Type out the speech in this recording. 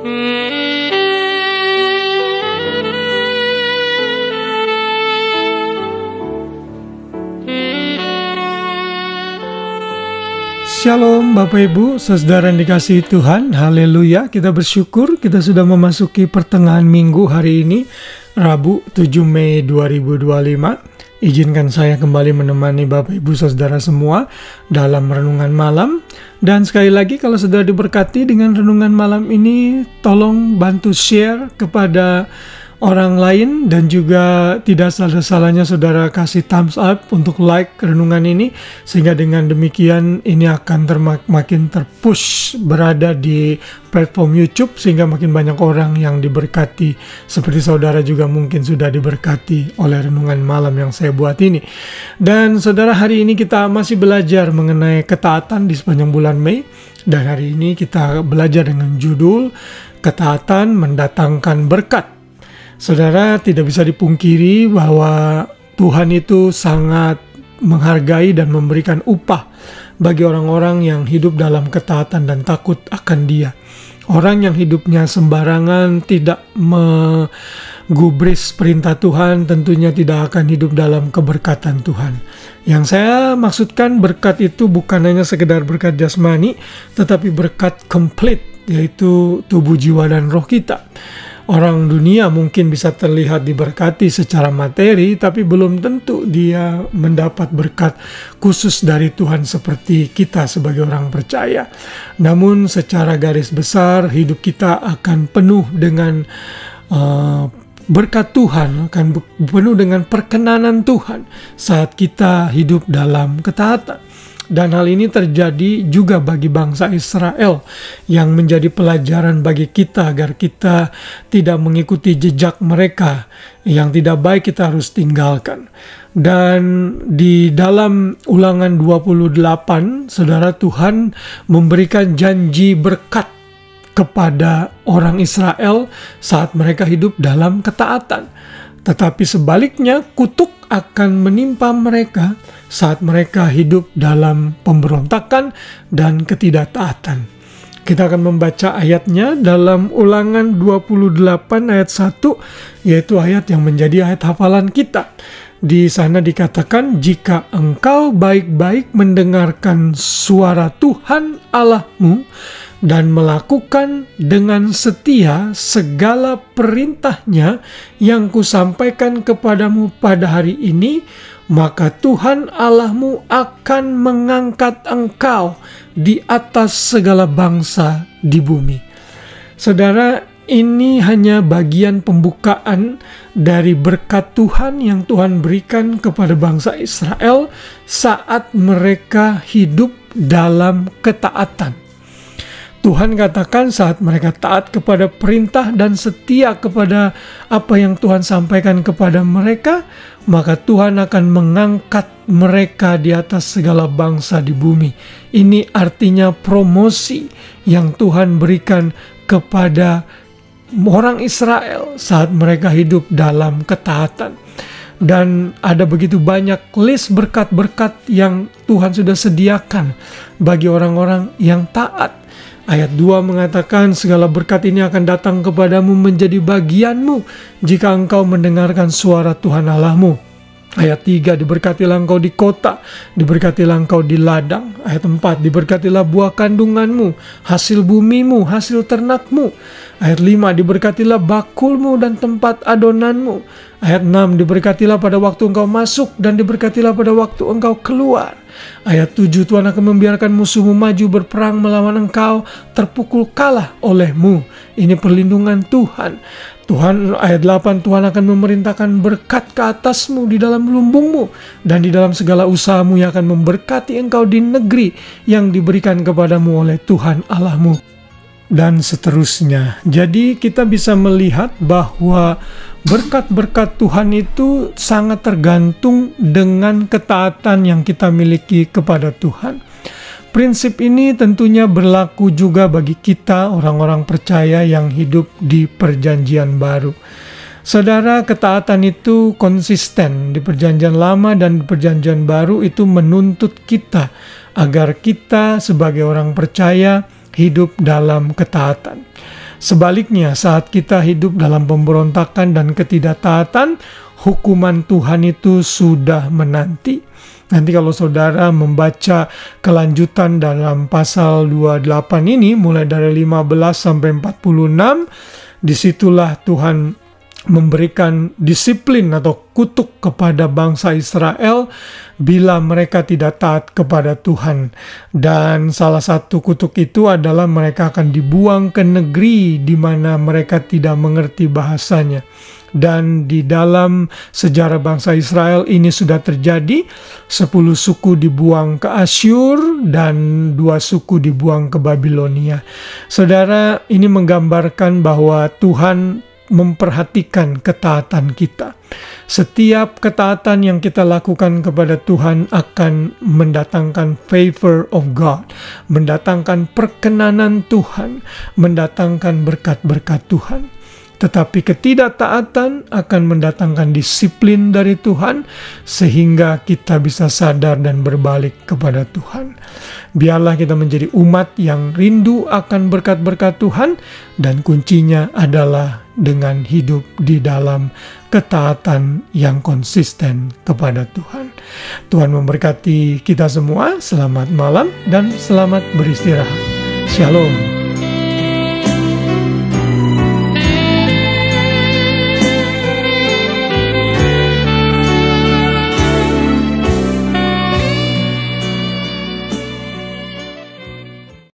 Shalom Bapak Ibu, saudara yang dikasihi Tuhan, haleluya. Kita bersyukur kita sudah memasuki pertengahan minggu hari ini, Rabu 7 Mei 2025. Izinkan saya kembali menemani Bapak Ibu saudara semua dalam renungan malam. Dan sekali lagi kalau saudara diberkati dengan renungan malam ini, tolong bantu share kepada orang lain, dan juga tidak salah-salahnya saudara kasih thumbs up untuk like renungan ini, sehingga dengan demikian ini akan makin terpush berada di platform YouTube, sehingga makin banyak orang yang diberkati, seperti saudara juga mungkin sudah diberkati oleh renungan malam yang saya buat ini. Dan saudara, hari ini kita masih belajar mengenai ketaatan di sepanjang bulan Mei, dan hari ini kita belajar dengan judul Ketaatan Mendatangkan Berkat. Saudara, tidak bisa dipungkiri bahwa Tuhan itu sangat menghargai dan memberikan upah bagi orang-orang yang hidup dalam ketaatan dan takut akan Dia. Orang yang hidupnya sembarangan, tidak menggubris perintah Tuhan, tentunya tidak akan hidup dalam keberkatan Tuhan. Yang saya maksudkan berkat itu bukan hanya sekedar berkat jasmani, tetapi berkat komplit, yaitu tubuh, jiwa, dan roh kita. Orang dunia mungkin bisa terlihat diberkati secara materi, tapi belum tentu dia mendapat berkat khusus dari Tuhan seperti kita sebagai orang percaya. Namun secara garis besar hidup kita akan penuh dengan berkat Tuhan, akan penuh dengan perkenanan Tuhan saat kita hidup dalam ketaatan. Dan hal ini terjadi juga bagi bangsa Israel, yang menjadi pelajaran bagi kita agar kita tidak mengikuti jejak mereka. Yang tidak baik kita harus tinggalkan. Dan di dalam Ulangan 28, saudara, Tuhan memberikan janji berkat kepada orang Israel saat mereka hidup dalam ketaatan. Tetapi sebaliknya, kutuk akan menimpa mereka saat mereka hidup dalam pemberontakan dan ketidaktaatan. Kita akan membaca ayatnya dalam Ulangan 28 ayat 1, yaitu ayat yang menjadi ayat hafalan kita. Di sana dikatakan, jika engkau baik-baik mendengarkan suara Tuhan Allahmu dan melakukan dengan setia segala perintahnya yang kusampaikan kepadamu pada hari ini, maka Tuhan Allahmu akan mengangkat engkau di atas segala bangsa di bumi. Saudara, ini hanya bagian pembukaan dari berkat Tuhan yang Tuhan berikan kepada bangsa Israel saat mereka hidup dalam ketaatan. Tuhan katakan saat mereka taat kepada perintah dan setia kepada apa yang Tuhan sampaikan kepada mereka, maka Tuhan akan mengangkat mereka di atas segala bangsa di bumi. Ini artinya promosi yang Tuhan berikan kepada orang Israel saat mereka hidup dalam ketaatan. Dan ada begitu banyak list berkat-berkat yang Tuhan sudah sediakan bagi orang-orang yang taat. Ayat 2 mengatakan, segala berkat ini akan datang kepadamu menjadi bagianmu jika engkau mendengarkan suara Tuhan Allahmu. Ayat 3, diberkatilah engkau di kota, diberkatilah engkau di ladang. Ayat 4, diberkatilah buah kandunganmu, hasil bumimu, hasil ternakmu. Ayat 5, diberkatilah bakulmu dan tempat adonanmu. Ayat 6, diberkatilah pada waktu engkau masuk dan diberkatilah pada waktu engkau keluar. Ayat 7, Tuhan akan membiarkan musuhmu maju berperang melawan engkau, terpukul kalah olehmu. Ini perlindungan Tuhan. Ayat 8, Tuhan akan memerintahkan berkat ke atasmu di dalam lumbungmu dan di dalam segala usahamu, yang akan memberkati engkau di negeri yang diberikan kepadamu oleh Tuhan Allahmu. Dan seterusnya. Jadi kita bisa melihat bahwa berkat-berkat Tuhan itu sangat tergantung dengan ketaatan yang kita miliki kepada Tuhan. Prinsip ini tentunya berlaku juga bagi kita orang-orang percaya yang hidup di Perjanjian Baru. Saudara, ketaatan itu konsisten di Perjanjian Lama dan di Perjanjian Baru itu menuntut kita agar kita sebagai orang percaya hidup dalam ketaatan. Sebaliknya, saat kita hidup dalam pemberontakan dan ketidaktaatan, hukuman Tuhan itu sudah menanti. Nanti kalau saudara membaca kelanjutan dalam pasal 28 ini, mulai dari 15 sampai 46, disitulah Tuhan memberikan disiplin atau kutuk kepada bangsa Israel bila mereka tidak taat kepada Tuhan. Dan salah satu kutuk itu adalah mereka akan dibuang ke negeri di mana mereka tidak mengerti bahasanya. Dan di dalam sejarah bangsa Israel ini sudah terjadi. 10 suku dibuang ke Asyur dan 2 suku dibuang ke Babilonia. Saudara, ini menggambarkan bahwa Tuhan memperhatikan ketaatan kita. Setiap ketaatan yang kita lakukan kepada Tuhan akan mendatangkan favor of God, mendatangkan perkenanan Tuhan, mendatangkan berkat-berkat Tuhan. Tetapi ketidaktaatan akan mendatangkan disiplin dari Tuhan, sehingga kita bisa sadar dan berbalik kepada Tuhan. Biarlah kita menjadi umat yang rindu akan berkat-berkat Tuhan, dan kuncinya adalah dengan hidup di dalam ketaatan yang konsisten kepada Tuhan. Tuhan memberkati kita semua. Selamat malam dan selamat beristirahat. Shalom.